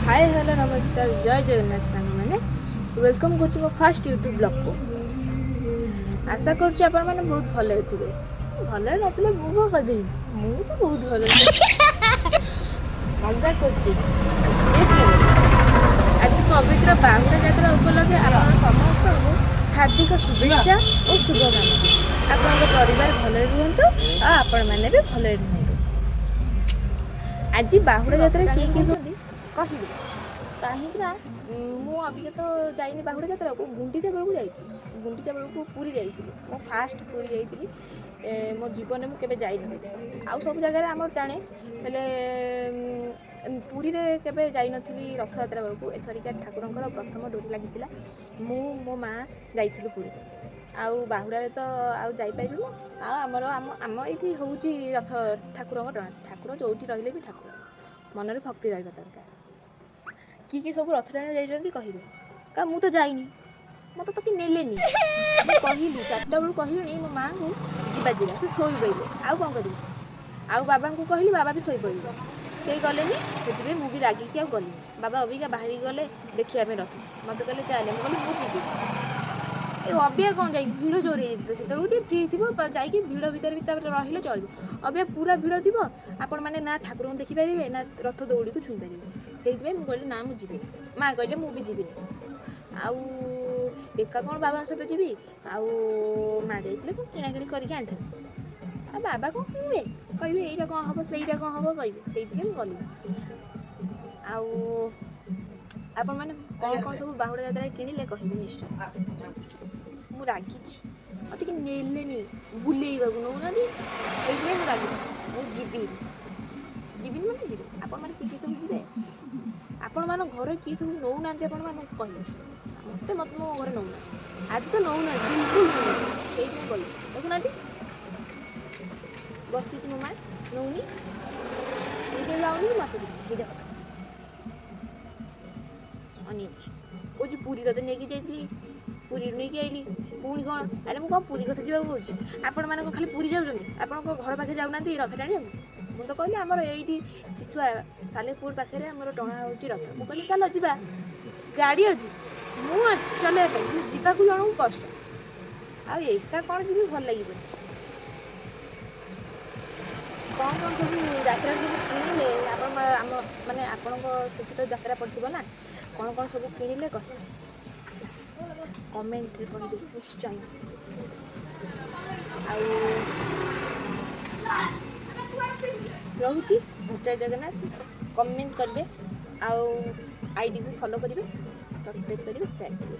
Hi hello नमस्कार जय जगन्नाथ सांग मैंने वेलकम कर मो फास्ट यूट्यूब ब्लॉग को। आशा करुच्ची आपण मैंने बहुत भले थे भले नथिले मु कौन करदेवी मु तो बहुत भले मजा कर आज पवित्र बाहुड़ा यात्रा उपलक्षे आप समस्त को हार्दिक शुभेच्छा और शुभकामना। आपन परिवार भले रुहतु आपण मैंने भी भले रुहतु। आज बाहुड़ा यात्रा किए कहबी कहीं मु अबिका तो जाइनी बाहुड़ा यात्रा को गुंडीचा बेलू जाइए गुंडीचा बेलू पूरी जाइए मो फास्ट पूरी जाइए मो जीवन में केबे जाई न आउ सब जगह आम टाणे हेले पूरी रे केबे जाई नथिली रथ यात्रा बेलू एथरिका ठाकुरंकर प्रथम डोरी लागितिला मु मो माँ जाइथिलु पूरी आउ बाहुड़ा तो आउ जाई पाइलु आ हमर आम एठी होउची रथ ठाकुरंक टଣା ठाकुर जोठी रहिले भी ठाकुर मनरे भक्ति रहिबा दरकार। किए सब रथ टाणी जाइछन्ती कहिबे का मु तो जाइनी मत तो कि नेलेनी कहली 4टा बेलू कहली मो माँ को जीवा जीवा से शोई पड़े आउ कौन करी आउ बाबा को कहली बाबा भी शोई पड़े कई गलेनी से मुझे रागिकी आउ गली बाबा अबिका बाहरी गले देखिया रथ मत कहले चले मुझे मुझे अबिया कौन जा भिड़ जोर हो फ्री थी जाकि भिड़ भितर भी रही चलो अबिया पूरा भिड़ थी आपण मैंने ना ठाकुर को देखिपारे ना रथ दौड़ी को छुई पारे से कहली ना मुझे माँ कहले मुझे जीवी आउ एका कौन बाबा सहित जी आउ माँ जाइए कौन किणाकिणी करके आनी आ बाबा कौन किणवे कहे यहीटा कौन हम से कौन हम कहे से गली आउ आपण मैंने कौन कौन सब बाहुड़ा यात्रा किଣିले कहबे निश्चय मु रागी मत कि नेलेनी बुलेवा नौना ये रागी मुझे जीवन मैंने जी आपण मैंने किए सब जी आपण मान घर किए सब नौना आपण मान कहे मत मो घर नौना आज तो नौना बिल्कुल से गल देखुना बसी मो माँ नौनी मुझे जाऊनी मत देख अनिच कौन पूरी कथ नहीं जाइली पूरी नहीं आइली पुणी कौन अरे मुझे कौन पूरी कथ जाऊँ आपण मैंने खाली पूरी जाऊँगी आपण घर पाखे जाऊना रथ टाणी मुझे तो कहली आमर ये शिशुआ सालेपुर पाखे आमर टणा हो रथ मुझे कहली चल जा गाड़ी अच्छी मुझे चल जावाक जन कष्ट आका कौन जी भल लगे कौन कौन सब यात्रा सब किଣିले आम माने आपण तो यात्रा पड़ो ना कौन कौन सब किଣିले कह कमेंट रे कहबे निश्चय रोची जय जगन्नाथ कमेंट करेंगे आईडी को फॉलो करेंगे सब्सक्राइब करेंगे शेयर करेंगे।